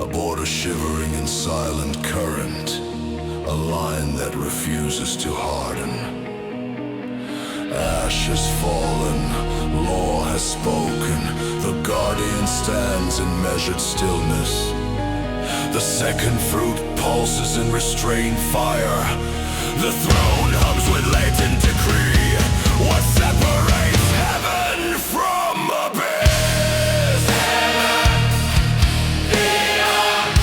a border shivering in silent current, a line that refuses to harden. Ash has fallen, law has spoken, the guardian stands in measured stillness. The second fruit pulses in restrained fire, the throne hums with latent decree. What separates heaven from abyss? Heaven, beyond,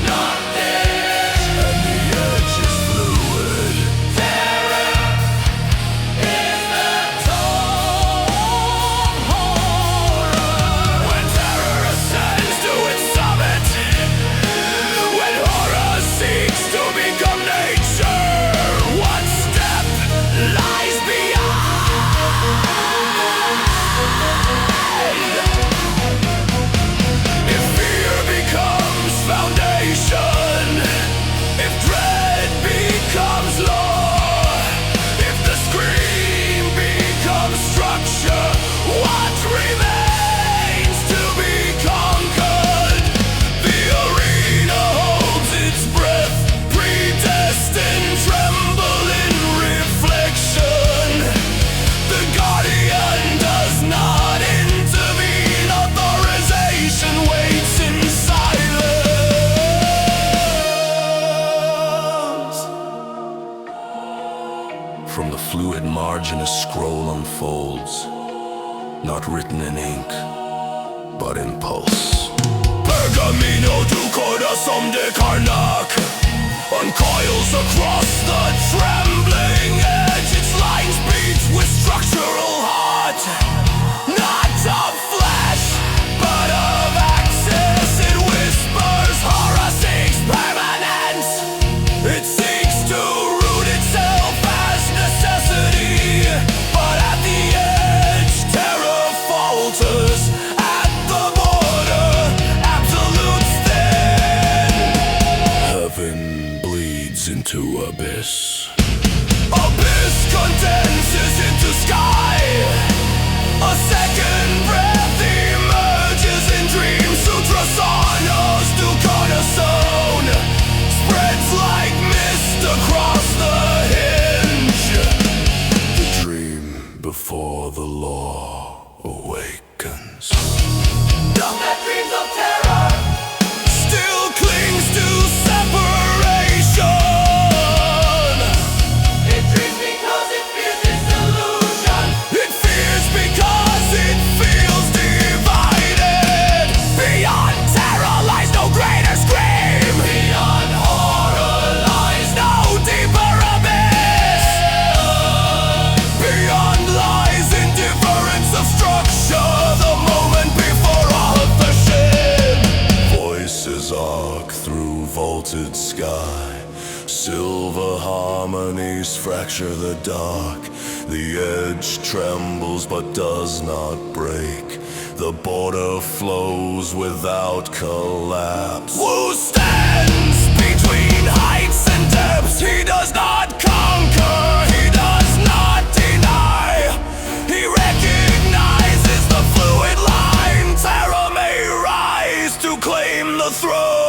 nothing. And the edge is fluid. Terror is the tone horror. When terror ascends to its summit, when horror seeks to become nature, one step lies beyond. If fear becomes foundation, if dread becomes law, if the scream becomes structure, what remains to be conquered? The arena holds its breath, predestined, tremble in reflection. The guardian does not intervene, authorization waits in silence. From the fluid margin a scroll unfolds, not written in ink, but in pulse. Pergamino du corazón de Karnak uncoils across the trembling edge. Its lines beat with structural heart, not of flesh, but of access. It whispers, horror seeks permanence. It seeks to root itself as necessity, but at the edge, terror falters. At the border, absolutes thin. Heaven bleeds into abyss. Abyss condenses into sky. A second breath emerges in dreams. Sutrasanas to cornerstone, spreads like mist across the hinge. The dream before the law awakens. Dumb that dreams of terror still clings to separation. It dreams because it fears disillusion. It fears because it feels divided. Beyond terror lies no greater scream. Beyond horror lies no deeper abyss. Beyond lies indifference of structure, the moment before all of the shit. Voices arc through vaulted sky. Silver harmonies fracture the dark. The edge trembles but does not break. The border flows without collapse. Wu stands between heights and depths. He does not conquer, he does not deny. He recognizes the fluid line. Terror may rise to claim the throne.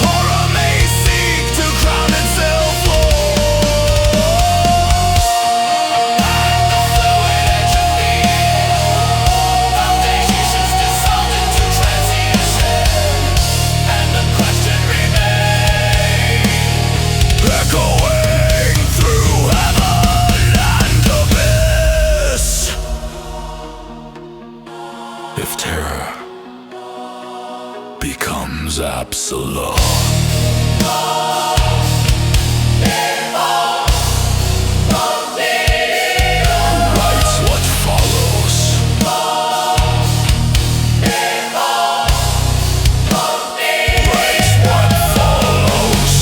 Horror may seek to crown itself Lord. At the fluid edge of the air, foundations dissolved into transition, and the question remains, echoing through heaven and abyss. If terror becomes absolute, writes what follows. Writes what follows.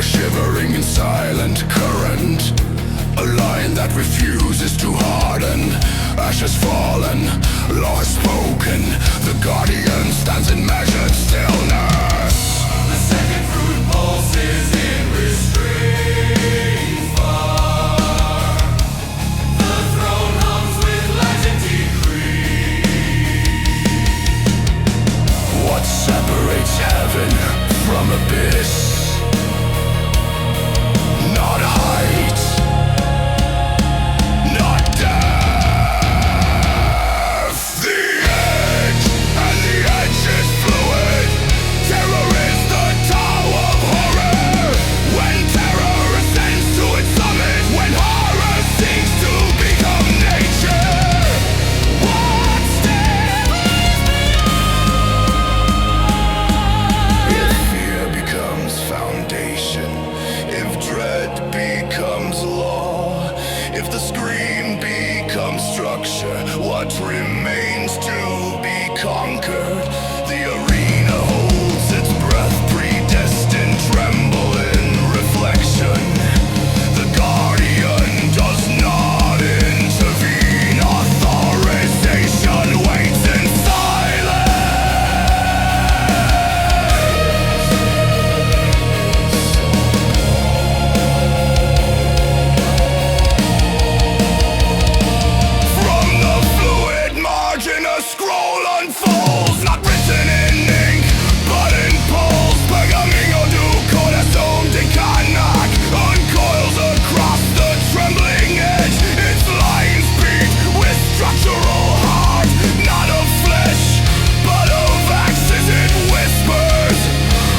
shivering in silent current, a line that refuses to harden. Ashes fallen, law spoken, the guardian stands in measured stillness. The second fruit pulses in restrained fire. The throne hums with legend decree. What separates heaven from abyss? Not height, not depth. The edge, and the edge is fluid. Terror is the Tao of horror. When terror ascends to its summit, when horror seeks to become nature. What still is beyond? If fear becomes foundation, if dread becomes law, if the scream becomes structure, what remains to be conquered? The arena holds its breath, predestined, tremble in reflection. The guardian does not intervene. Authorization waits in From the fluid margin, a scroll unfolds, not written in ink, but in pulse. Pergamino du corazón de Canac uncoils across the trembling edge. Its lines beat with structural heart, not of flesh, but of axes. It whispers.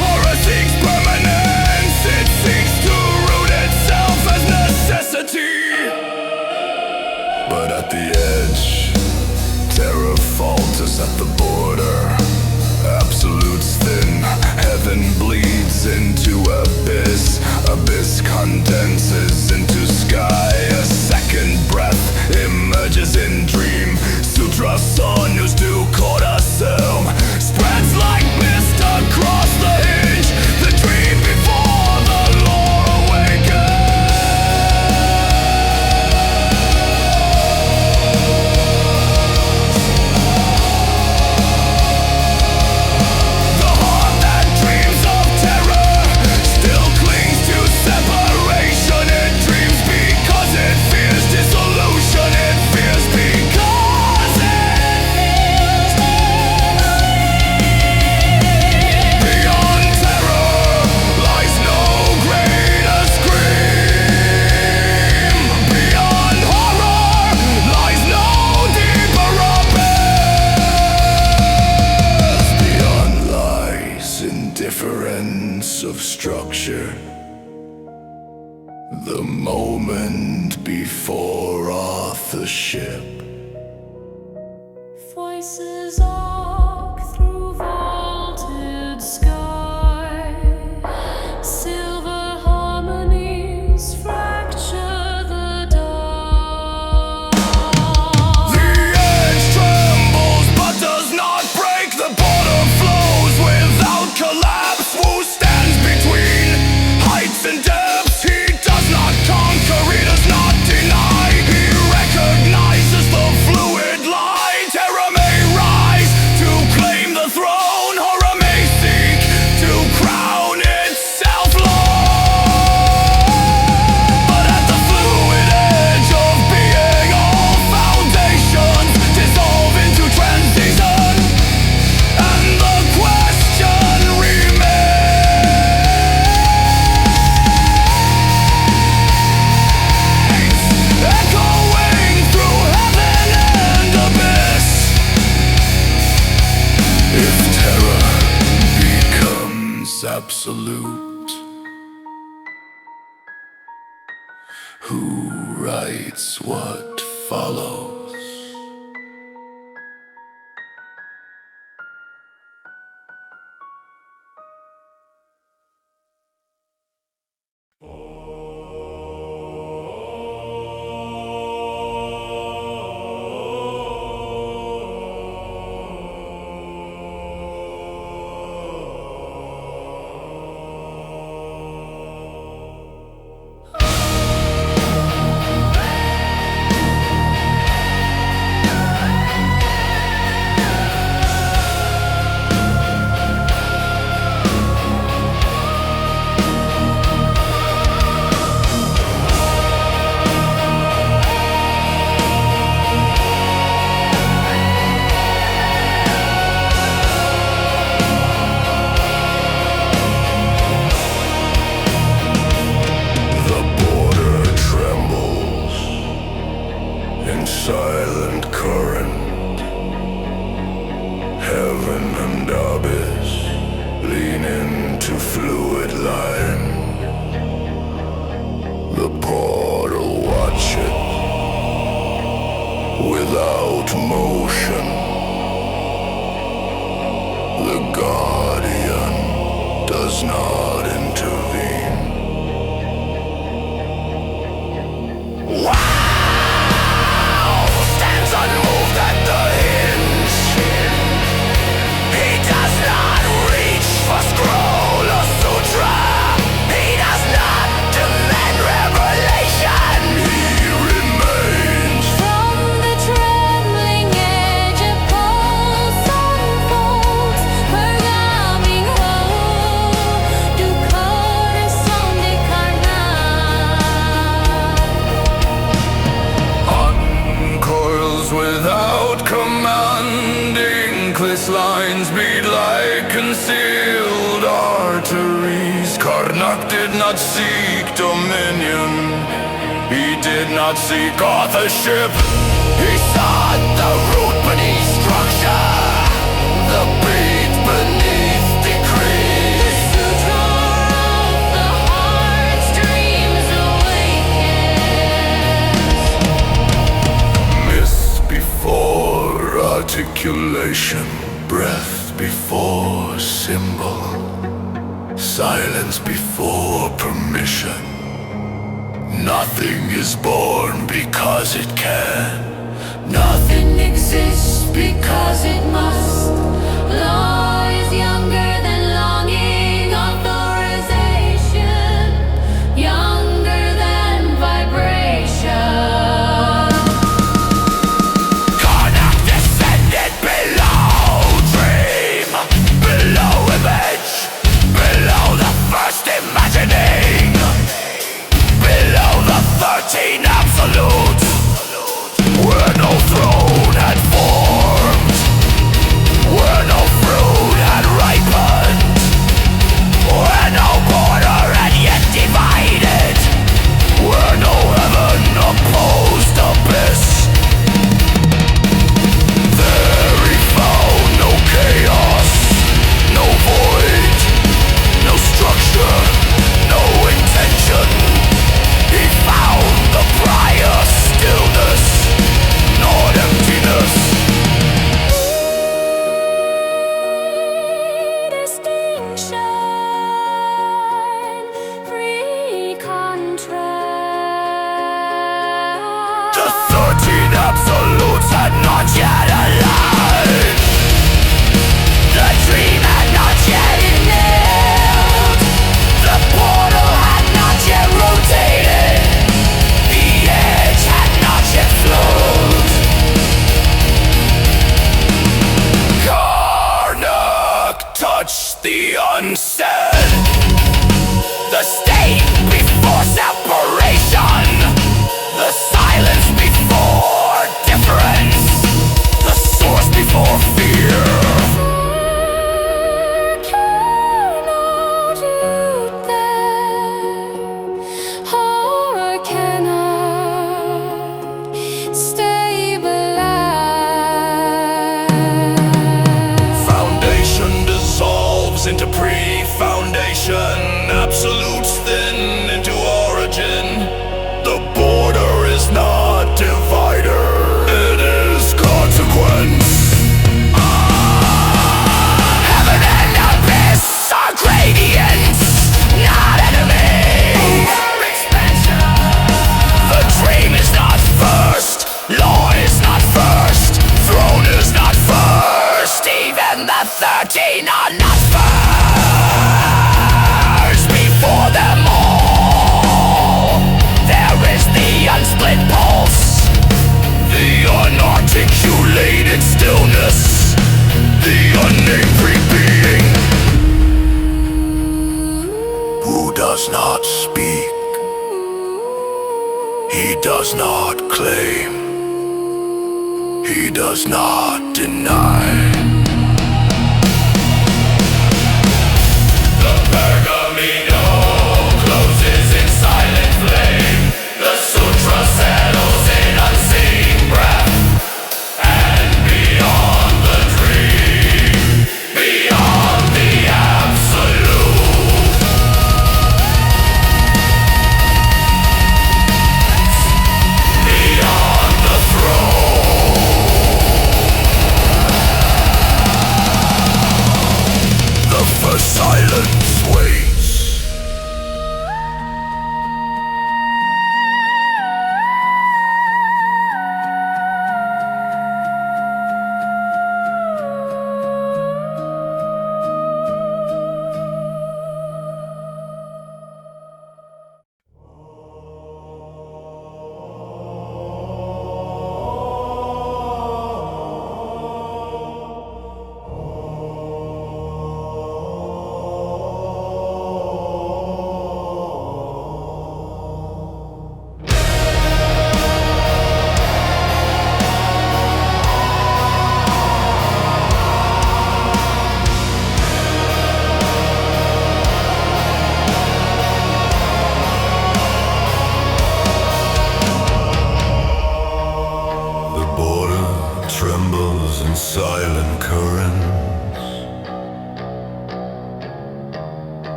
Horror seeks permanence. It seeks to root itself as necessity. But at the edge, terror falters at the border. Absolutes thin, heaven bleeds into abyss. Abyss condenses into sky. A second breath emerges in dream. Sutra sonus du corazón spreads like mist across the hinge. The dream before the lore awakens. The heart that dreams of terror still clings to separation. It dreams because it fears dissolution. It fears because it fears beyond terror lies no greater scream. Beyond horror lies no deeper abyss. Beyond lies indifference of structure. The moment before authorship. Voices arc through vaulted sky. Silver harmonies fracture the dark. The edge trembles but does not break. The border flows without collapse. Wu stands between heights and depths. He does not conquer, he does not deny. He recognizes the fluid lie. Terror may rise to claim the throne. Horror may seek to crown itself Lord. But at the fluid edge of being, all foundations dissolve into transition, and the question remains, echoing through heaven and abyss. If terror becomes absolute, who writes what follows? motion. The guardian does not intervene. Wow! Stands unmoved at the hinge. He does not reach for scroll or sutra. He does not demand revelation. He remains. From the trembling edge, a pulse unfolds. Pergaming whole, du corazón de carnal. Uncoils without commanding. Cliss lines beat like concealed arteries. Karnak did not seek dominion. He did not seek authorship. He sought the root beneath structure, the beat beneath decree. Sutra of the heart's dreams awakens. Mist before articulation, breath before symbol, silence before permission. Nothing is born because it can. Nothing exists because it must. Law is younger than longing, authorization younger than vibration. Karnak descended below dream, below image, below the first imagining, below the 13 absolutes, where no throne had formed, where no fruit had ripened, where no border had yet divided, where no heaven opposed abyss. There he found no chaos, no void, no structure, no intention. He found the prior stillness, not emptiness. Distinction, free contrast. The 13 absolutes had not yet aligned. The dream had not yet inhaled. The portal had not yet rotated. The edge had not yet flowed. Karnak touched the unsaid. The state before separation. The silence before difference. The source before fear. Cannot you there, or cannot stabilize. Foundation dissolves into pre-foundation. Absolutes thin into origin. The border is not divider, it is consequence. Heaven and abyss are gradients, not enemies. The dream is not first, law is not first, throne is not first. Even the 13 are not first. Before them all, there is the unsplit pulse, the unarticulated stillness, the unnamed pre-being, who does not speak, he does not claim, he does not deny. The pergamino closes in silent flame. The sutra settles in unseen breath. And beyond the dream, beyond the absolute, beyond the throne.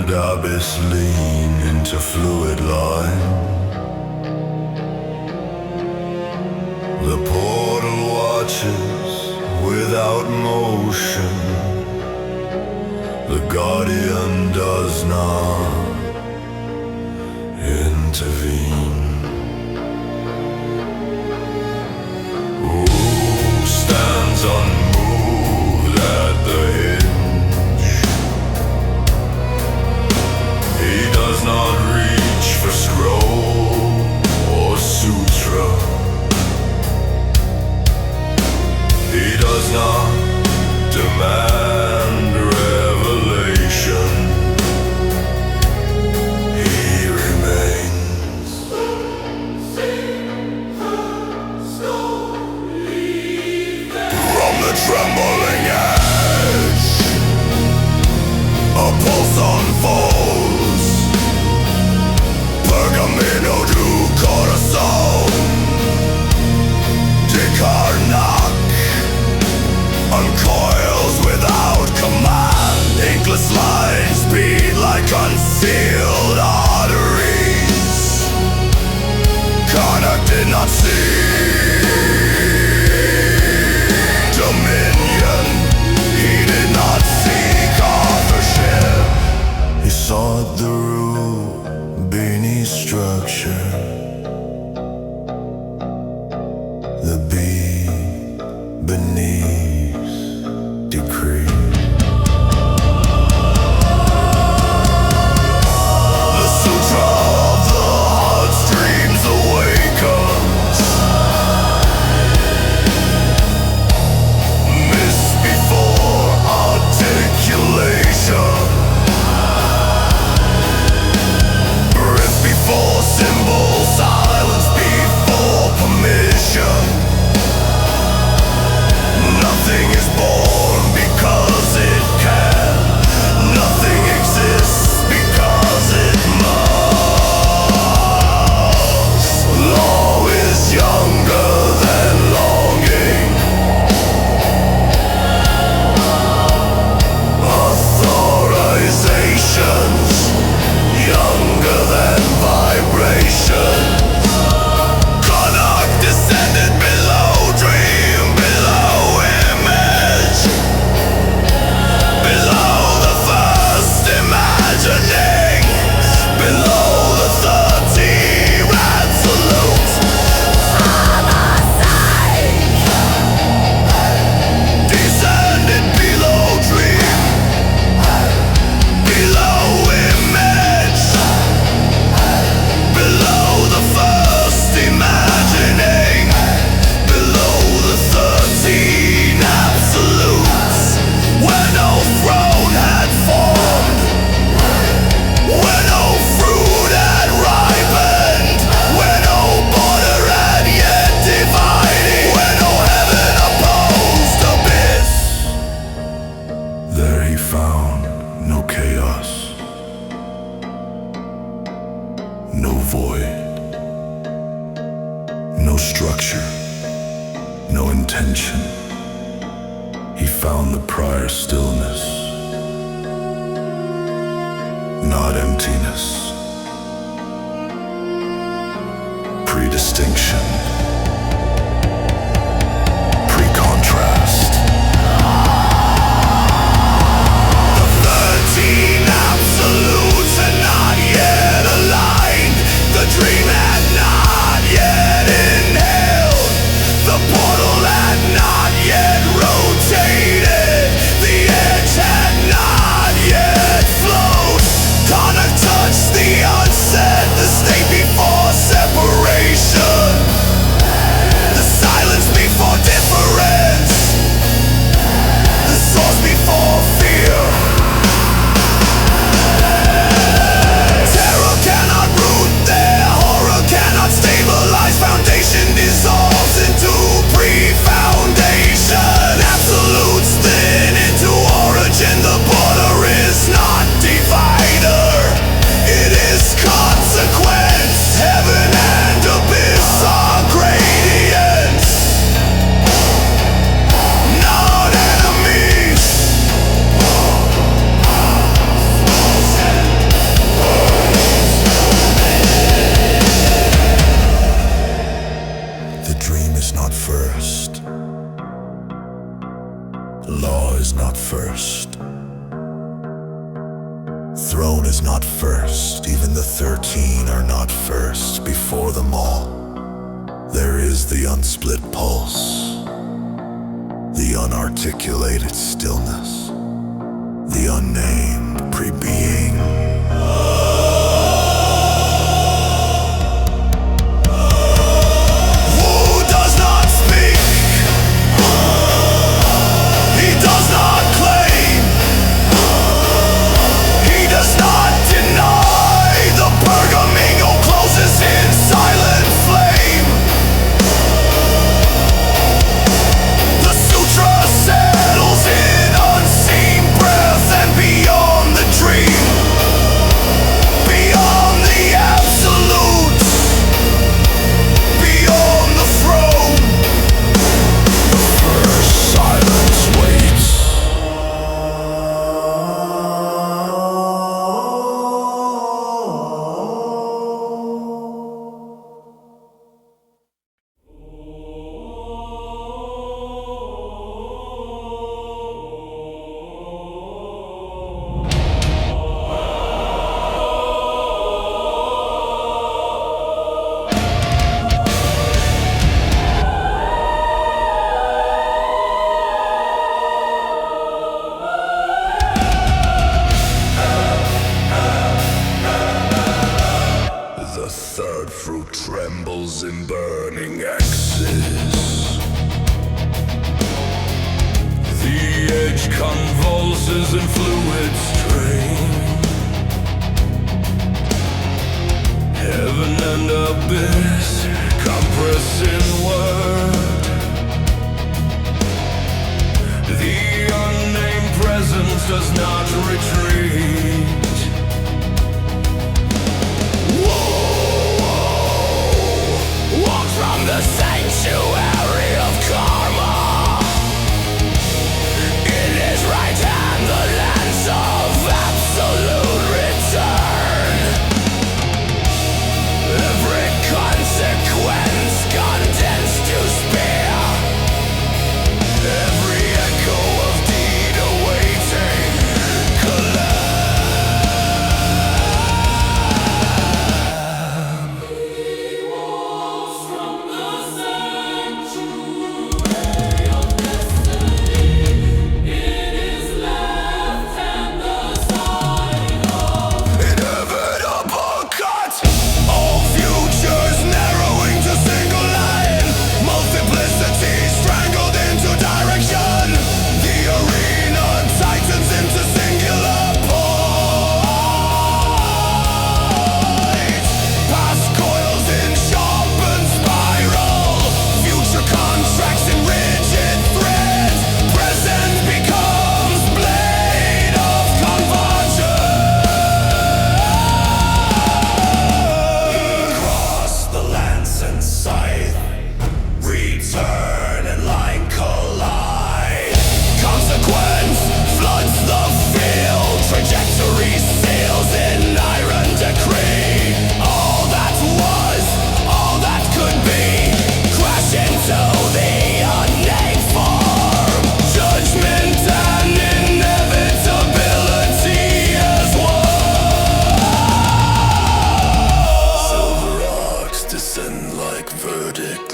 cold abyss lean into fluid line. The portal watches without motion. The guardian does not intervene. Who stands unmoved at the hinge? He does not reach for scroll or sutra. He does not demand revelation. He remains. From the trembling edge, a pulse unfolds. Pergamino to corazon. De Karnak uncoils without command. Inkless lines beat like unsealed arteries. Karnak did not see dominion. He did not seek authorship. He sought the root beneath structure. The bee beneath decree. The sutra of the heartstrings awakens. Mist before articulation. Breath before symbol. Silence before permission. Nothing is born because it can. Nothing exists because it must. Law is younger than longing. Authorizations younger than vibrations. Karnak descended below dream, below image, below the first imaginings, below the 30 absolutes. Descended below dream, below image, below the first imagining, below the 13 absolutes. Where no throne had formed, where no fruit had ripened, where no border had yet divided, where no heaven opposed abyss. There he found no chaos, no void, no structure, no intention. He found the prior stillness, not emptiness. Predistinction, pre-contrast. The 13 absolutes had not yet aligned. The dream had not yet inhaled. The portal had not yet rotated. The edge had not yet flowed. Karnak touched the Throne is not first, even the 13 are not first. Before them all, there is the unsplit pulse, the unarticulated stillness, the unnamed pre-being. Fruit trembles in burning axis. The edge convulses in fluid strain. Heaven and abyss compress inward. The unnamed presence does not retreat. From the sanctuary of karma, in his right hand the lance of absolute return. Every consequence condensed to spear. Every echo of deed awaiting collapse.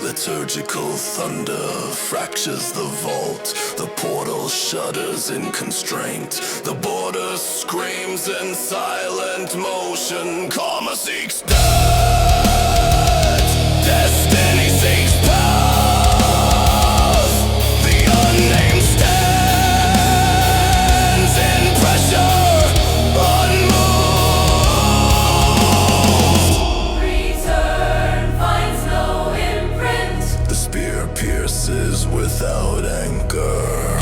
Liturgical thunder fractures the vault. The portal shudders in constraint. The border screams in silent motion. Karma seeks death. Destiny seeks path. The unnamed stands in pressure, unmoved. Return finds no imprint. The spear pierces without anchor.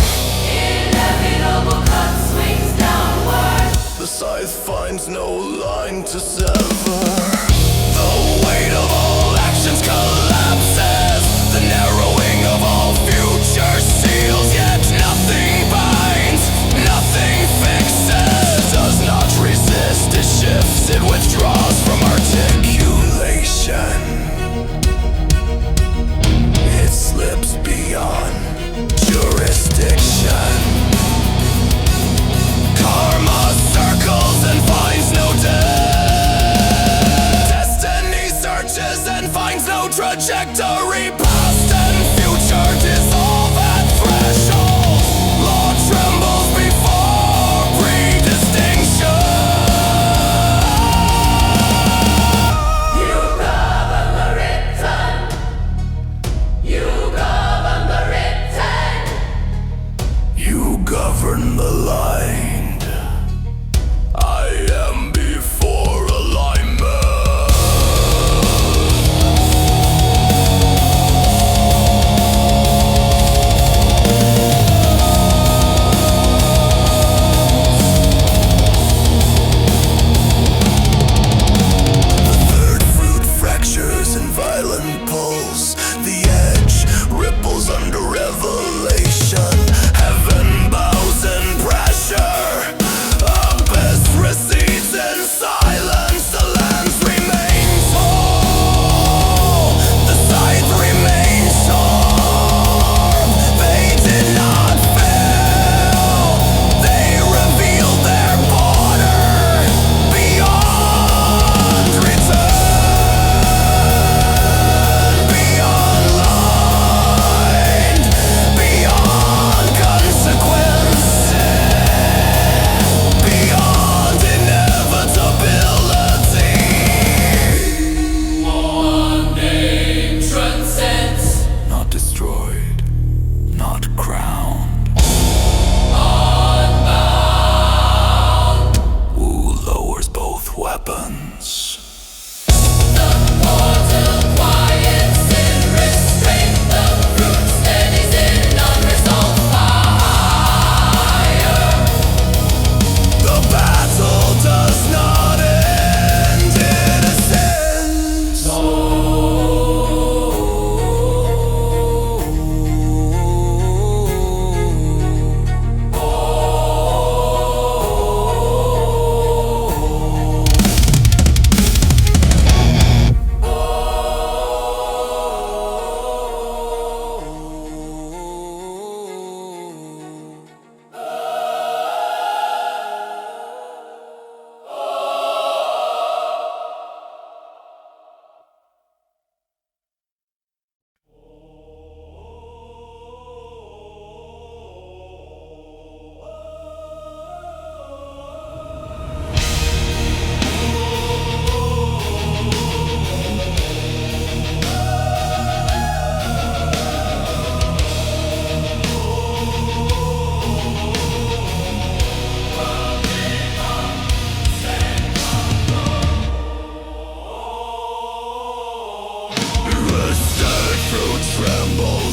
Inevitable cut swings downward. The scythe finds no line to sever. The weight of all actions collapses. The narrowing of all future seals. Yet nothing binds, nothing fixes. Does not resist, it shifts, it withdraws from articulation. It slips beyond jurisdiction. Karma circles and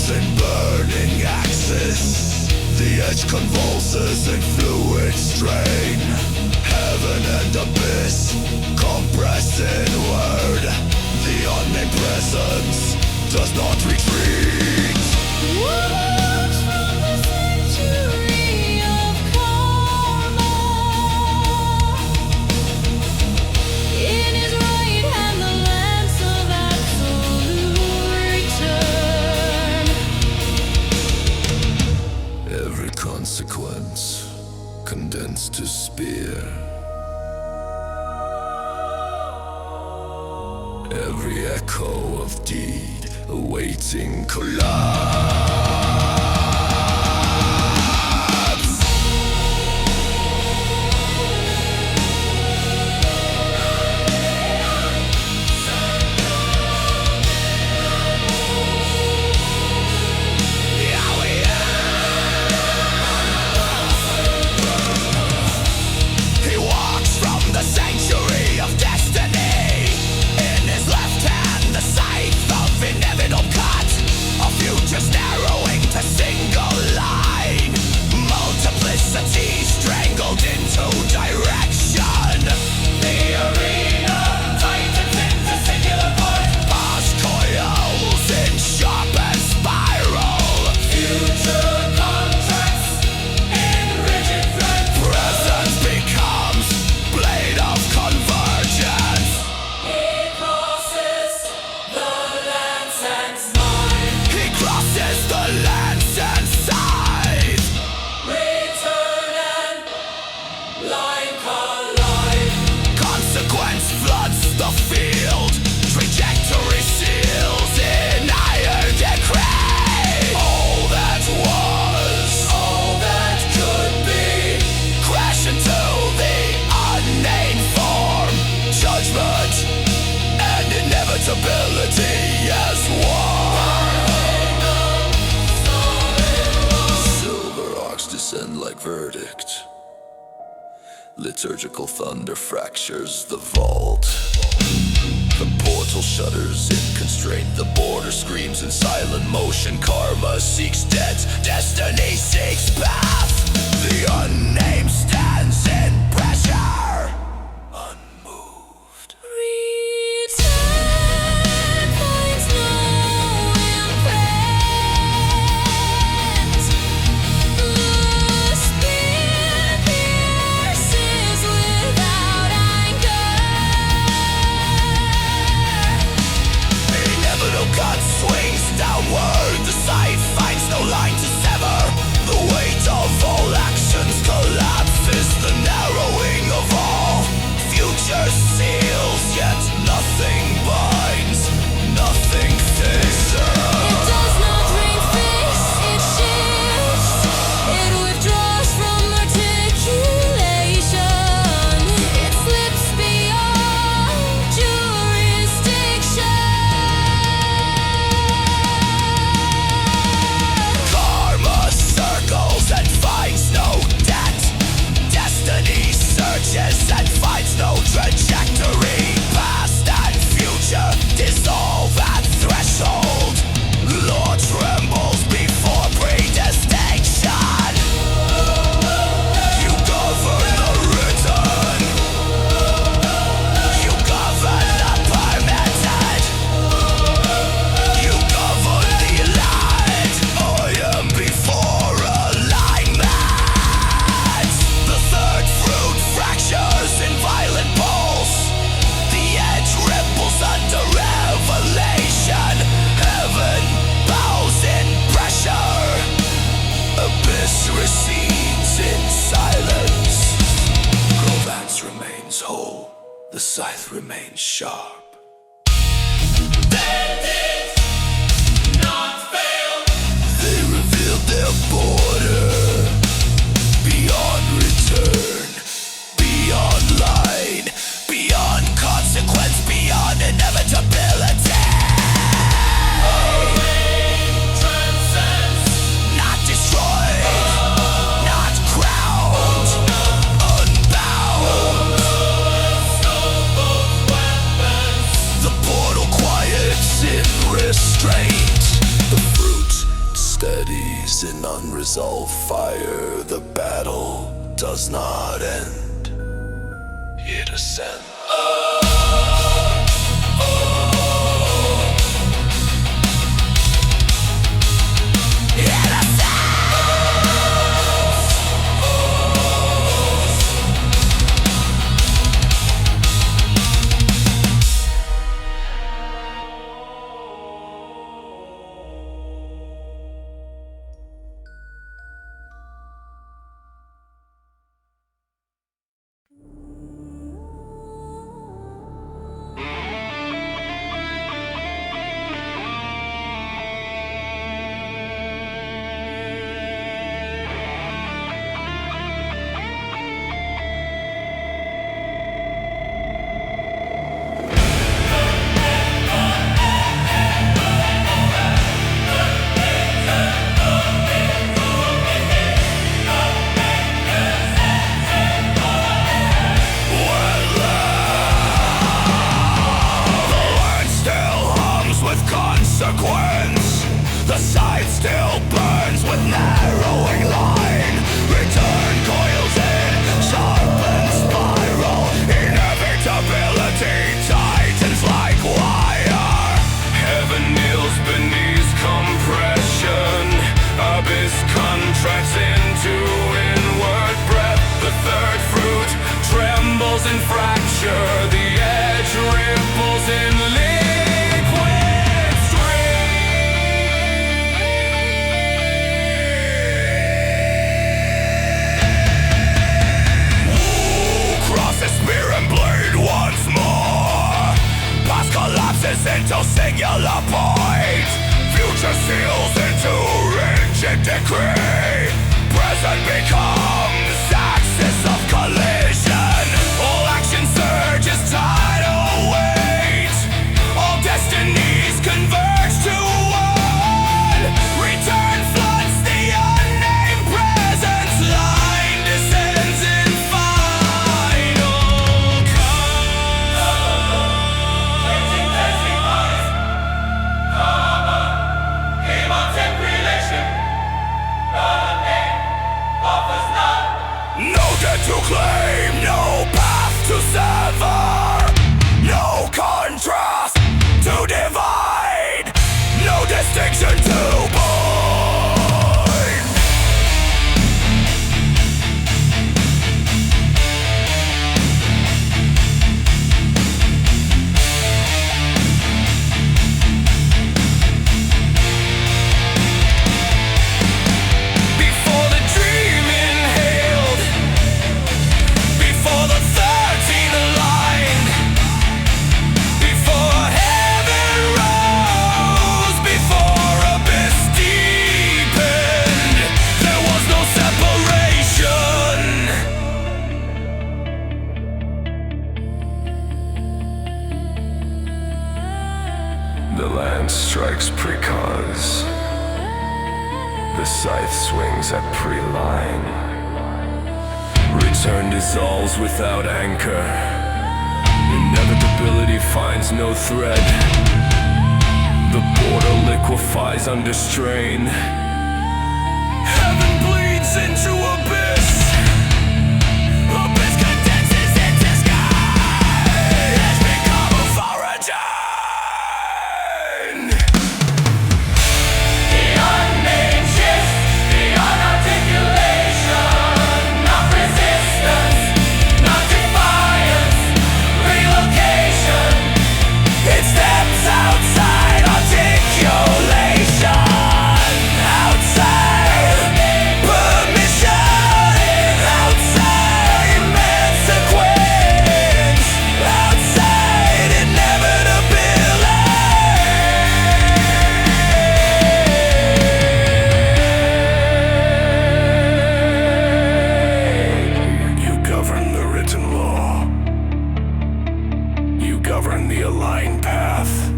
thousand burning axes. The edge convulses in fluid strain. Heaven and abyss compress inward. The unnamed presence does not retreat. Wounds from the century of karma. In his right hand the lance of absolute return. Every consequence condensed to spear. Every echo of deed awaiting collapse. He walks from the sanctuary of destiny. In his left hand, the scythe of inevitable cut. A future's narrowing to single line. Multiplicity strangled into direction. The arena tightens into singular point. Past coils in sharpened spiral. Future contracts in rigid thread. Presence becomes blade of convergence. He crosses the lance and smite. He crosses the lance and scythe. Return and line collide. Consequence floods the field. Trajectory seals in iron decree. All that was, all that could be, crash into the unnamed form. Judgment and inevitability as one. Silver arcs descend like verdict. Liturgical thunder fractures the vault. The portal shudders in constraint. The border screams in silent motion. Karma seeks death. Destiny seeks path. The unnamed stands in pressure. Unmoved. Return finds no imprint. The spear pierces without anchor. Inevitable cut swings downward. The scythe finds no line to sever. The weight of all actions collapses. The narrowing of all. Future seals, yet nothing binds. Nothing It scissors. does not ring fix, it shifts. It withdraws from articulation. It slips beyond jurisdiction. Karma circles and finds no debt. Destiny searches and finds no trajectory. Past and future dissolve at threshold. Law trembles before predestination. You govern the written. You govern the permitted. You govern the light. I am before alignment. The third fruit fractures in violent pulse. The edge ripples under revelation. Heaven bows in pressure. Abyss recedes in silence. Grovan's remains whole. The scythe remains sharp. They revealed their border. Beyond return. Beyond line. Beyond consequence. Beyond inevitability. Not destroyed. Not crowned. Unbound. is all fire, the battle does not end. It ascends. The side still burns with narrowing line. Return coils in, sharpened spiral. Inevitability tightens like wire. Heaven kneels beneath compression. Abyss contracts into inward breath. The third fruit trembles in fracture. The edge ripples in collapses into singular point. Future seals into rigid decree. Present becomes axis of collision. All action surges tidal weight. All destinies converge to one. Return floods the unnamed presence. Line descends in final to claim, no path to sever, no contrast to divide, no distinction to bind. Before the dream inhaled, before the 13 aligned, before heaven rose, before abyss deepened, there was no separation. The land strikes precause. The scythe swings at pre-line. Return dissolves without anchor. Inevitability finds no thread. The border liquefies under strain. Heaven bleeds into abyss. Abyss condenses into sky. Edge become a foreign. The unnamed shifts beyond articulation. Not resistance, not defiance, relocation. It steps outside articulation. Outside permission. Outside man's sequence. Outside inevitability. You govern the written law. You govern the aligned path.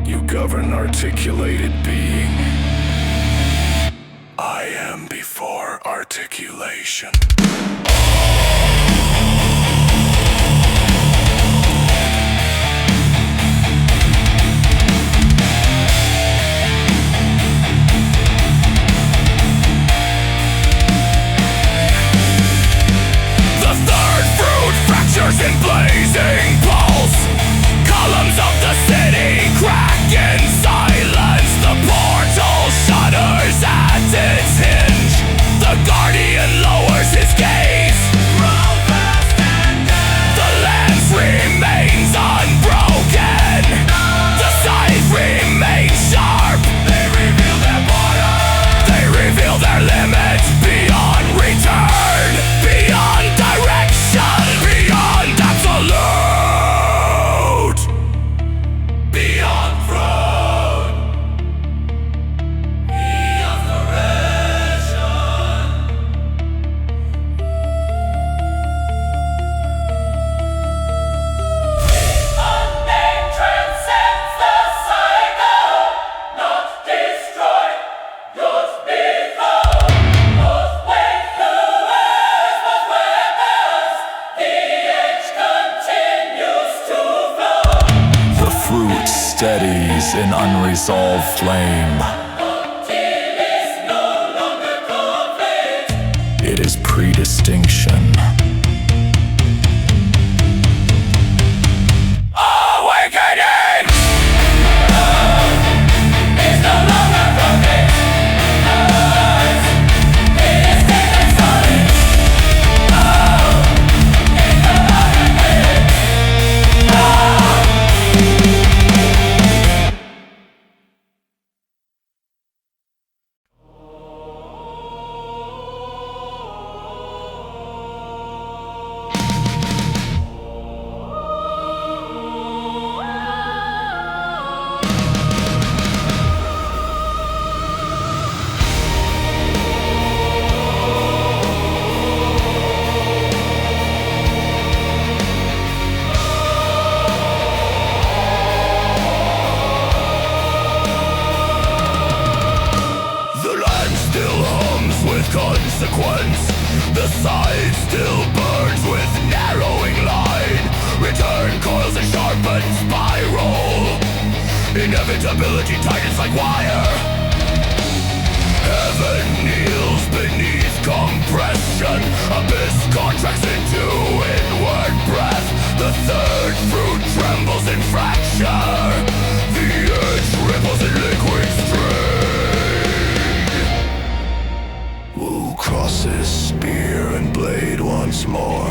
You govern articulated being. I am before articulation. steadies in unresolved flame. It is predistinction. Awakening! Is no longer broken. It is taken solid. It's no longer hidden. Consequence. The side still burns with narrowing line. Return coils a sharpened spiral. Inevitability tightens like wire. Heaven kneels beneath compression. Abyss contracts into inward breath. The third fruit trembles in fracture. The edge ripples in liquid stream. Crosses spear and blade once more.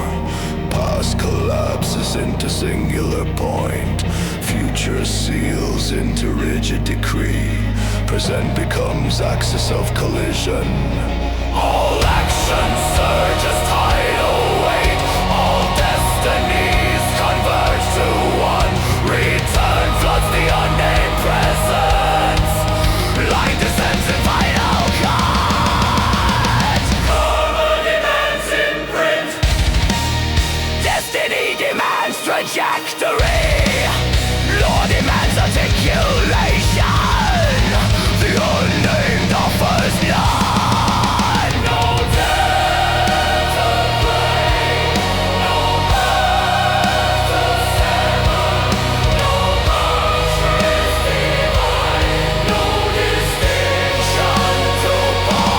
Past collapses into singular point. Future seals into rigid decree. Present becomes axis of collision. All action surges tidal weight. All destinies converge to one. Return floods the unnamed presence. Line descends in final cut. Destiny demands trajectory. Law demands articulation. The unnamed offers none. No death to blame. No path to sever. No conscious divine. No distinction to find.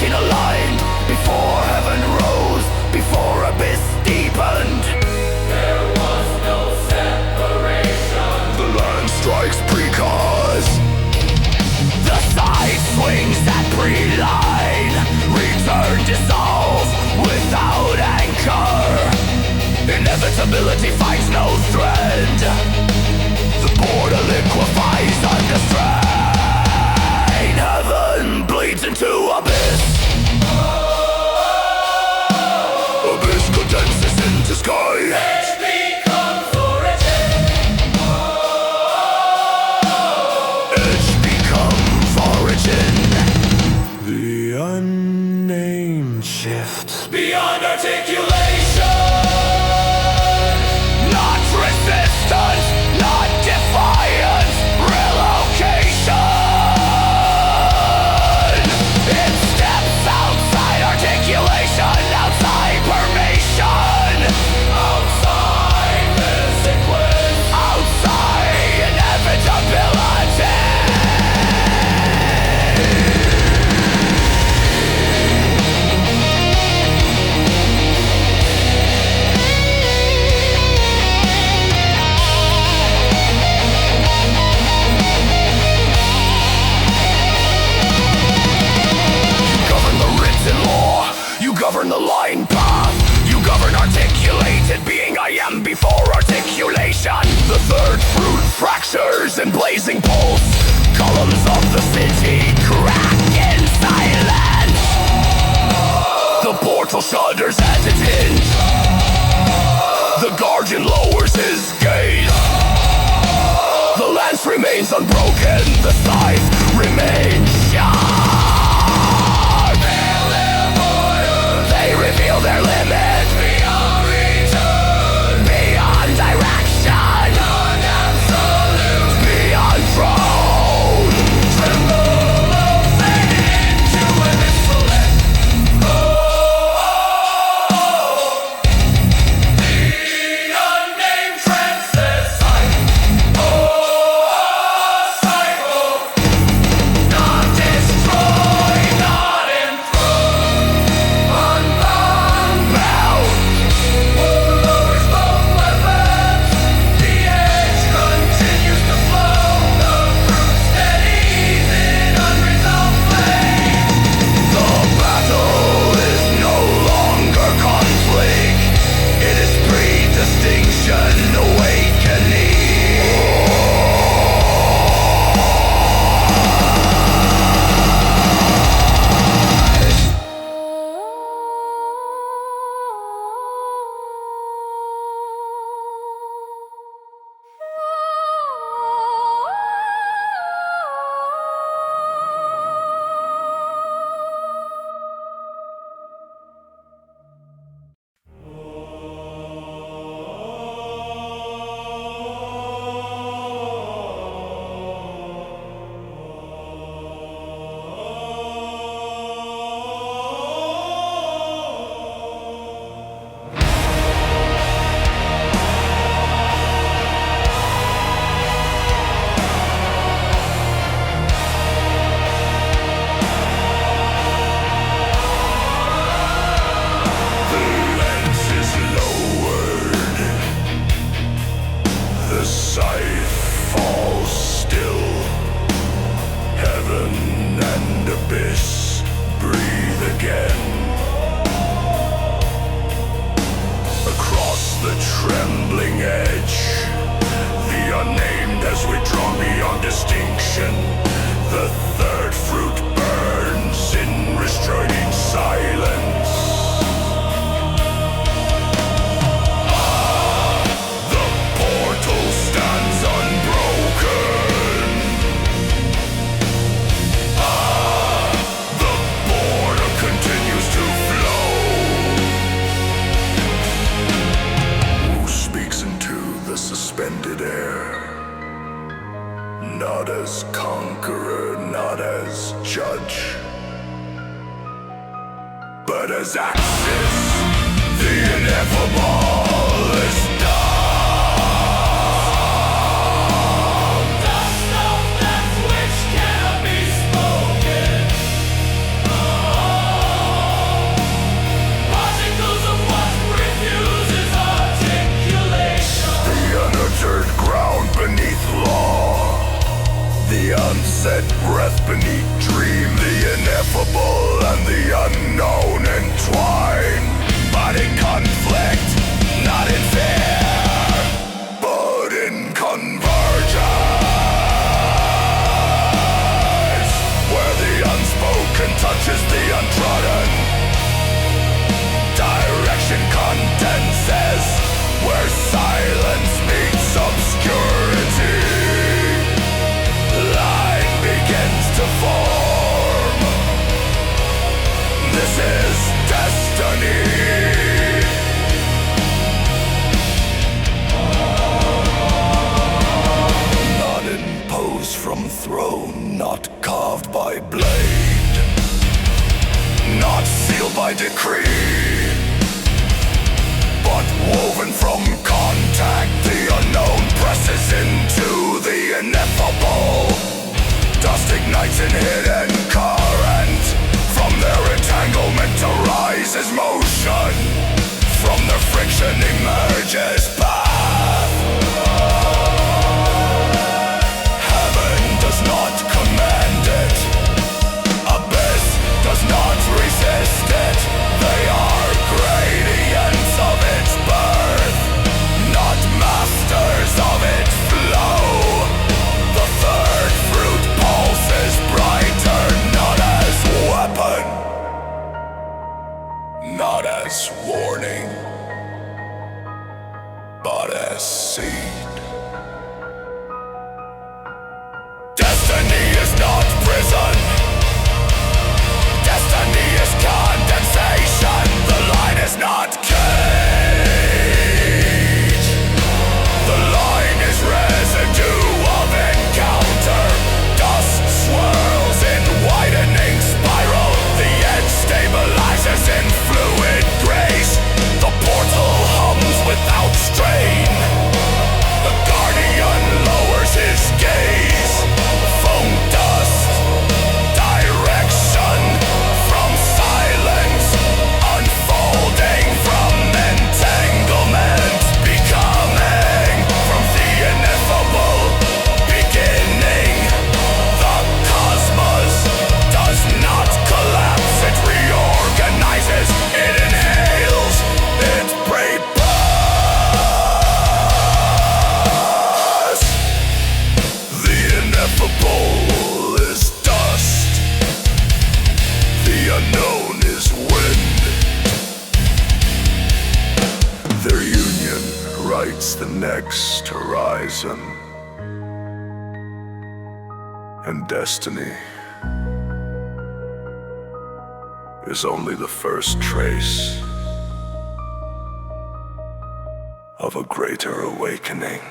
Aligned, before heaven rose, before abyss deepened. There was no separation. The land strikes precause. The side swings that pre-line. Return dissolve without anchor. Inevitability finds no thread. The border liquefies under strain. Heaven bleeds into abyss. Abyss condenses into sky. Edge becomes origin. Edge becomes origin. The unnamed shifts beyond articulation. Not resistance, not defiance. Relocation. It steps outside articulation, outside permission, outside the sequence, outside inevitability. Govern the line path. You govern articulated being. I am before articulation. The third fruit fractures and blazing pulse. Columns of the city crack in silence. The portal shudders at its hinge. The guardian lowers his gaze. The lance remains unbroken. The scythe remains sharp. They reveal their limits beyond return, beyond abyss, breathe again. Across the trembling edge, the unnamed has withdrawn beyond distinction. The third fruit burns in restraining silence. The portal stands unbroken. The border continues to flow. Wu speaks into the suspended air. Not as conqueror, not as judge, but as axis. The ineffable is done. Dust of that which cannot be spoken. Particles of what refuses articulation. The unuttered ground beneath law. The unsaid breath beneath dream. The ineffable and the unknown entwine. But in conflict, not in fear, but in convergence. Where the unspoken touches the untrodden. Direction condenses. Where silence meets obscurity. Line begins to form. This is destiny. Not imposed from throne, not carved by blade, not sealed by decree, but woven from contact. The unknown presses into the ineffable. Dust ignites in hidden current. From their entanglement arises motion. From their friction emerges path. Heaven does not command it. Abyss does not resist it. They are gradients of its birth, not masters of its flow. The third fruit pulses brighter, not as weapon, not as warning, but as seed. Destiny is not prison. Destiny is condensation. The line is not cage. The line is residue of encounter. Dust swirls in widening spiral. The edge stabilizes in fluid grace. The portal hums without strain. The guardian lowers his gaze. Foam dust, direction from silence, unfolding from entanglement, becoming from the ineffable beginning. The cosmos does not collapse, it reorganizes, it inhales, it prepares. The ineffable is dust. The unknown is wind. Their union writes the next horizon. And destiny is only the first trace of a greater awakening.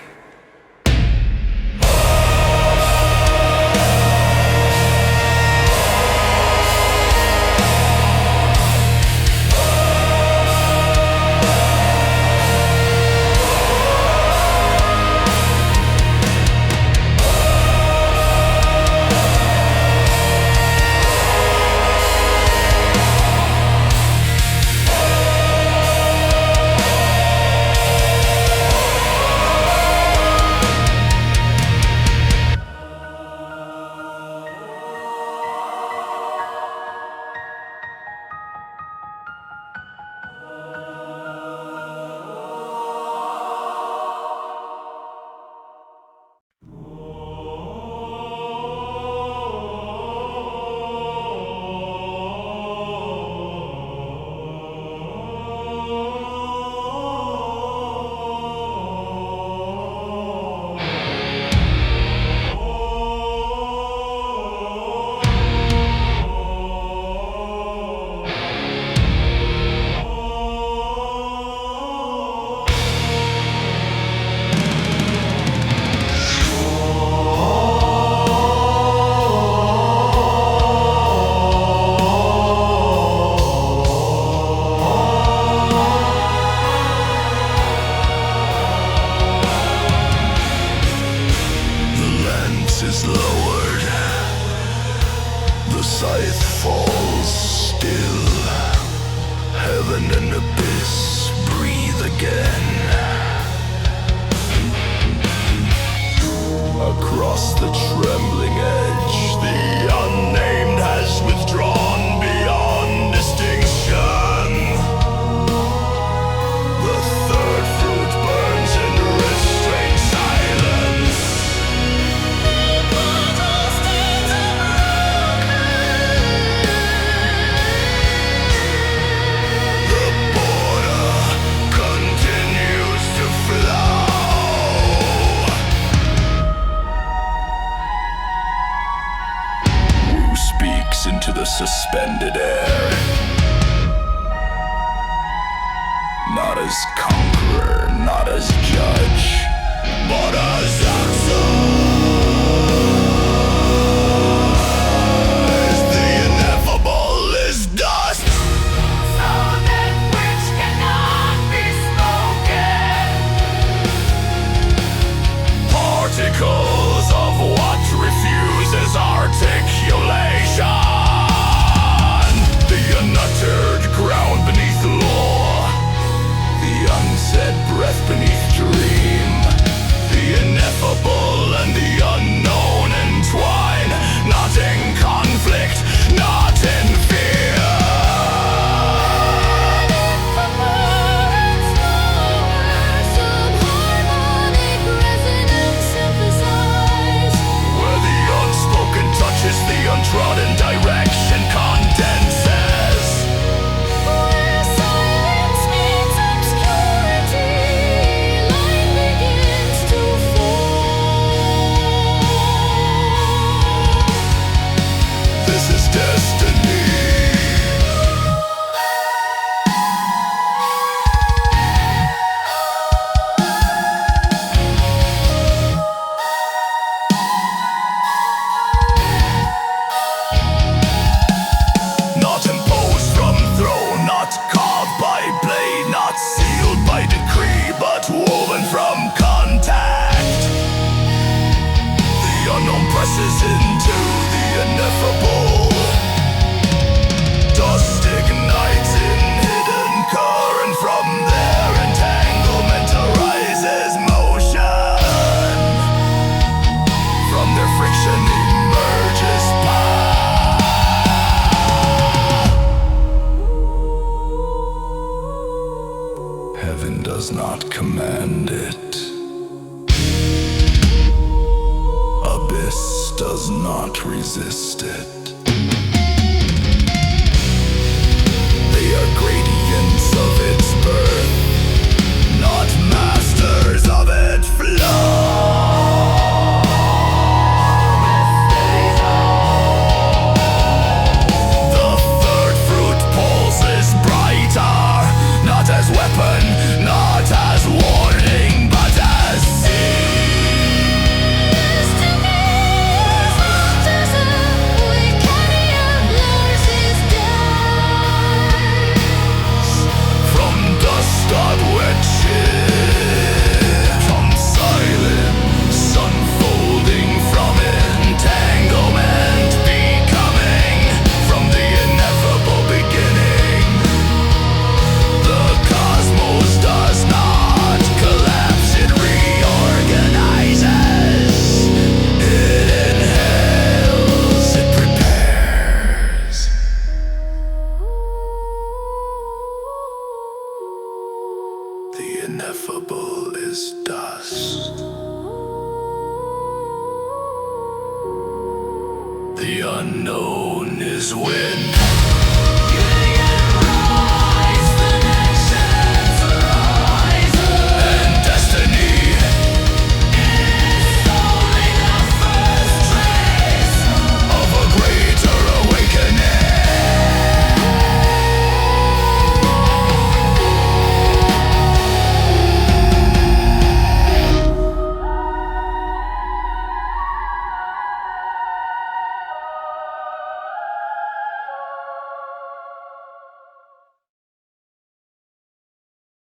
as conqueror, not as judge, but as exile. The ineffable is dust, So that which cannot be spoken. particles of what refuses articulation. The unuttered ground beneath law, the unsaid breath beneath dream. The ineffable and the unknown entwine, not in conflict, not in fear. Some harmonic resonance synthesize. Where the unspoken touches the untrodden direction condenses. Where silence meets obscurity, light begins to fall. This is destiny. Not imposed from throne, not carved by blade, not sealed by decree, but woven from contact. The unknown presses into the ineffable. Dust ignites in hidden current. From their entanglement arises motion. From their friction emerges power. Heaven does not command it. Abyss does not resist it. They are gradients of its birth, not masters of its flow. The third fruit pulses brighter, not as weapon, not as warning, but as seed. To me, there's a weekend of Lars's dash. From dust God witches, from silence unfolding, from entanglement becoming, from the ineffable beginning. The cosmos does not collapse, it reorganizes. It inhales, it prepares. The ineffable is dust. The unknown is wind.